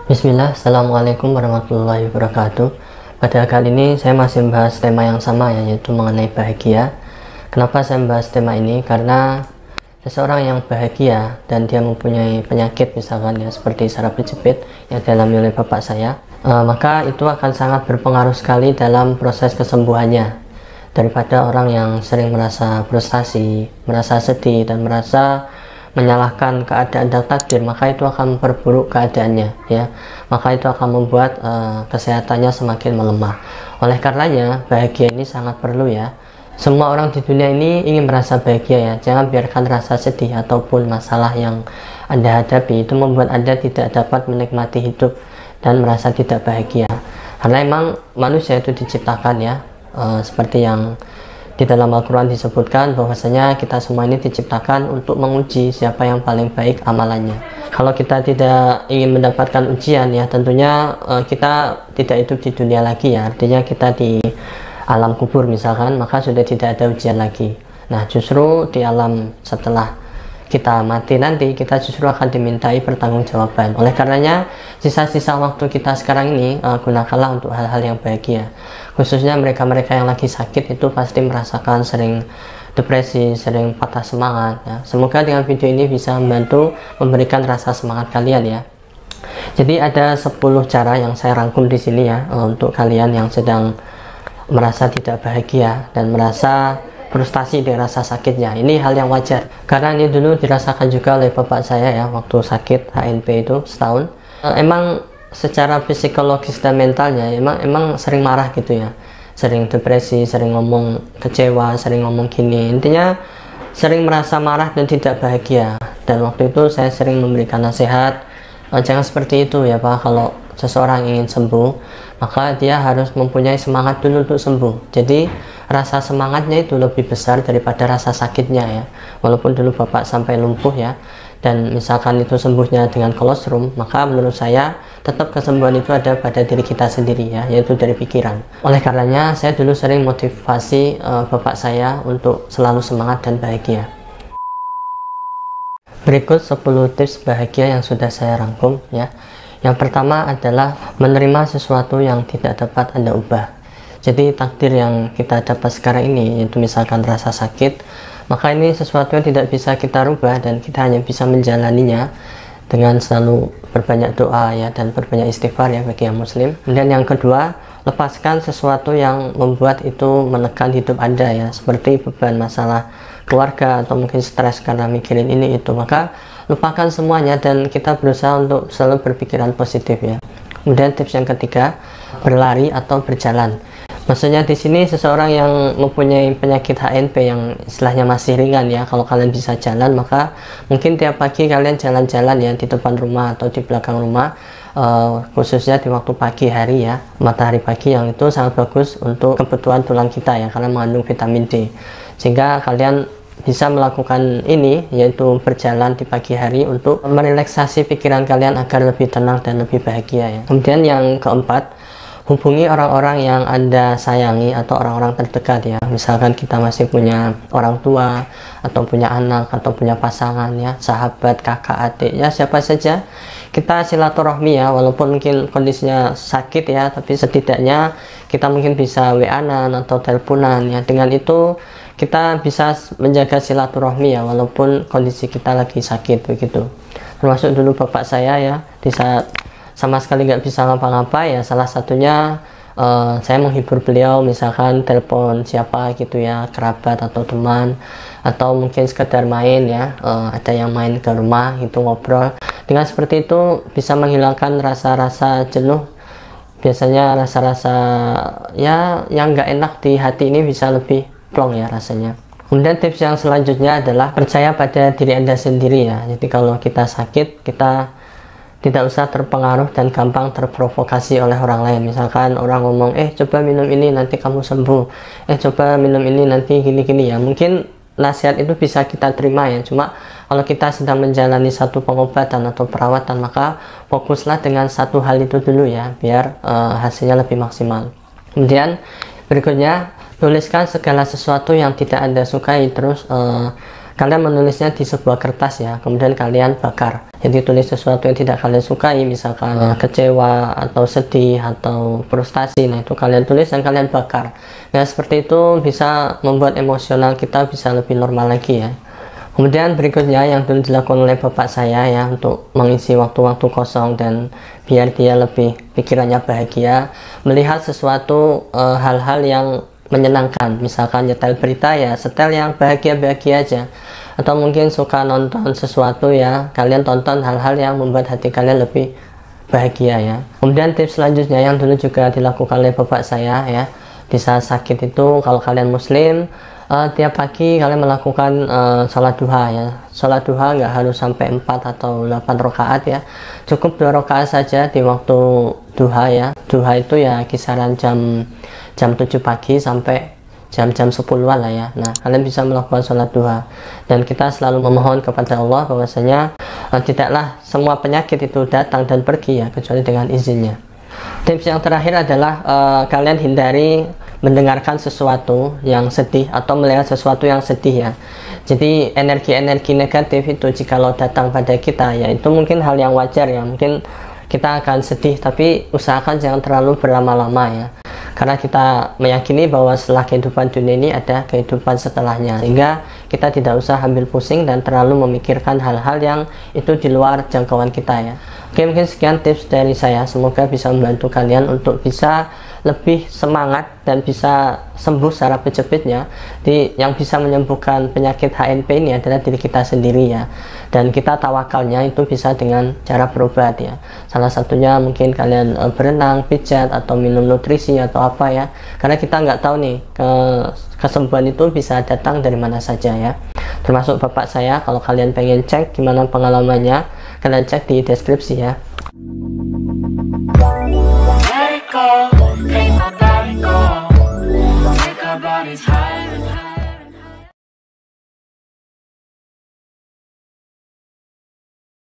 Bismillah, Assalamualaikum warahmatullahi wabarakatuh. Pada kali ini saya masih membahas tema yang sama ya, yaitu mengenai bahagia. Kenapa saya membahas tema ini? Karena seseorang yang bahagia dan dia mempunyai penyakit misalkan ya seperti saraf kejepit yang dialami oleh bapak saya, maka itu akan sangat berpengaruh sekali dalam proses kesembuhannya daripada orang yang sering merasa frustasi, merasa sedih dan merasa menyalahkan keadaan dan takdir. Maka itu akan memperburuk keadaannya ya, maka itu akan membuat kesehatannya semakin melemah. Oleh karenanya bahagia ini sangat perlu ya. Semua orang di dunia ini ingin merasa bahagia ya. Jangan biarkan rasa sedih ataupun masalah yang Anda hadapi itu membuat Anda tidak dapat menikmati hidup dan merasa tidak bahagia. Karena emang manusia itu diciptakan ya, seperti yang di dalam Al-Quran disebutkan bahwasanya kita semua ini diciptakan untuk menguji siapa yang paling baik amalannya. Kalau kita tidak ingin mendapatkan ujian ya, tentunya kita tidak hidup di dunia lagi ya. Artinya kita di alam kubur misalkan, maka sudah tidak ada ujian lagi. Nah, justru di alam setelah kita mati nanti, kita justru akan dimintai pertanggungjawaban. Oleh karenanya, sisa-sisa waktu kita sekarang ini gunakanlah untuk hal-hal yang bahagia. Khususnya mereka-mereka yang lagi sakit itu pasti merasakan sering depresi, sering patah semangat ya. Semoga dengan video ini bisa membantu memberikan rasa semangat kalian ya. Jadi ada 10 cara yang saya rangkum di sini ya, untuk kalian yang sedang merasa tidak bahagia dan merasa frustasi dengan rasa sakitnya. Ini hal yang wajar karena ini dulu dirasakan juga oleh bapak saya ya, waktu sakit HNP itu setahun. Emang secara psikologis dan mentalnya emang sering marah gitu ya, sering depresi, sering ngomong kecewa, sering ngomong gini, intinya sering merasa marah dan tidak bahagia. Dan waktu itu saya sering memberikan nasihat, jangan seperti itu ya Pak. Kalau seseorang ingin sembuh, maka dia harus mempunyai semangat dulu untuk sembuh. Jadi rasa semangatnya itu lebih besar daripada rasa sakitnya ya. Walaupun dulu bapak sampai lumpuh ya, dan misalkan itu sembuhnya dengan kolostrum, maka menurut saya tetap kesembuhan itu ada pada diri kita sendiri ya, yaitu dari pikiran. Oleh karenanya saya dulu sering motivasi bapak saya untuk selalu semangat dan bahagia. Berikut 10 tips bahagia yang sudah saya rangkum ya. Yang pertama adalah menerima sesuatu yang tidak dapat Anda ubah. Jadi takdir yang kita dapat sekarang ini, yaitu misalkan rasa sakit, maka ini sesuatu yang tidak bisa kita rubah dan kita hanya bisa menjalaninya dengan selalu berbanyak doa ya, dan berbanyak istighfar ya bagi yang muslim. Kemudian yang kedua, lepaskan sesuatu yang membuat itu menekan hidup Anda ya, seperti beban masalah keluarga atau mungkin stres karena mikirin ini itu. Maka lupakan semuanya dan kita berusaha untuk selalu berpikiran positif ya. Kemudian tips yang ketiga, berlari atau berjalan. Maksudnya di sini seseorang yang mempunyai penyakit HNP yang istilahnya masih ringan ya, kalau kalian bisa jalan maka mungkin tiap pagi kalian jalan-jalan ya di depan rumah atau di belakang rumah, khususnya di waktu pagi hari ya, matahari pagi, yang itu sangat bagus untuk kebutuhan tulang kita ya, karena mengandung vitamin D. Sehingga kalian bisa melakukan ini, yaitu berjalan di pagi hari untuk merelaksasi pikiran kalian agar lebih tenang dan lebih bahagia ya. Kemudian yang keempat, hubungi orang-orang yang Anda sayangi atau orang-orang terdekat ya. Misalkan kita masih punya orang tua atau punya anak atau punya pasangan ya, sahabat, kakak, adik ya, siapa saja kita silaturahmi ya, walaupun mungkin kondisinya sakit ya, tapi setidaknya kita mungkin bisa WA-an atau teleponan ya. Dengan itu kita bisa menjaga silaturahmi ya, walaupun kondisi kita lagi sakit begitu. Termasuk dulu bapak saya ya, di saat sama sekali nggak bisa ngapa-ngapa ya, salah satunya saya menghibur beliau, misalkan telepon siapa gitu ya, kerabat atau teman, atau mungkin sekedar main ya, ada yang main ke rumah itu ngobrol. Dengan seperti itu bisa menghilangkan rasa-rasa jenuh, biasanya rasa-rasa ya yang nggak enak di hati ini bisa lebih plong ya rasanya. Kemudian tips yang selanjutnya adalah percaya pada diri Anda sendiri ya. Jadi kalau kita sakit, kita tidak usah terpengaruh dan gampang terprovokasi oleh orang lain. Misalkan orang ngomong, coba minum ini nanti kamu sembuh, coba minum ini nanti gini-gini ya. Mungkin nasihat itu bisa kita terima ya, cuma kalau kita sedang menjalani satu pengobatan atau perawatan, maka fokuslah dengan satu hal itu dulu ya, biar hasilnya lebih maksimal. Kemudian berikutnya, tuliskan segala sesuatu yang tidak Anda sukai, terus kalian menulisnya di sebuah kertas ya, kemudian kalian bakar. Jadi tulis sesuatu yang tidak kalian sukai, misalkan kecewa atau sedih atau frustasi, nah itu kalian tulis dan kalian bakar. Nah seperti itu bisa membuat emosional kita bisa lebih normal lagi ya. Kemudian berikutnya yang dulu dilakukan oleh bapak saya ya, untuk mengisi waktu-waktu kosong dan biar dia lebih pikirannya bahagia, melihat sesuatu hal-hal yang menyenangkan, misalkan nyetel berita ya setel yang bahagia-bahagia aja, atau mungkin suka nonton sesuatu ya, kalian tonton hal-hal yang membuat hati kalian lebih bahagia ya. Kemudian tips selanjutnya yang dulu juga dilakukan oleh bapak saya ya, di saat sakit itu kalau kalian muslim, tiap pagi kalian melakukan sholat duha ya. Sholat duha nggak harus sampai 4 atau 8 rakaat ya, cukup 2 rakaat saja di waktu duha ya. Duha itu ya kisaran jam 7 pagi sampai jam 10-an lah ya. Nah kalian bisa melakukan sholat duha, dan kita selalu memohon kepada Allah bahwasanya tidaklah semua penyakit itu datang dan pergi ya, kecuali dengan izinnya. Tips yang terakhir adalah kalian hindari mendengarkan sesuatu yang sedih atau melihat sesuatu yang sedih ya. Jadi energi-energi negatif itu jikalau datang pada kita ya, itu mungkin hal yang wajar ya, mungkin kita akan sedih, tapi usahakan jangan terlalu berlama-lama ya, karena kita meyakini bahwa setelah kehidupan dunia ini ada kehidupan setelahnya, sehingga kita tidak usah ambil pusing dan terlalu memikirkan hal-hal yang itu di luar jangkauan kita ya. Oke, mungkin sekian tips dari saya, semoga bisa membantu kalian untuk bisa lebih semangat dan bisa sembuh secara kejepitnya. Yang bisa menyembuhkan penyakit HNP ini adalah diri kita sendiri ya, dan kita tawakalnya itu bisa dengan cara berobat ya. Salah satunya mungkin kalian berenang, pijat, atau minum nutrisi atau apa ya, karena kita nggak tahu nih kesembuhan itu bisa datang dari mana saja ya, termasuk bapak saya. Kalau kalian pengen cek gimana pengalamannya, kalian cek di deskripsi ya.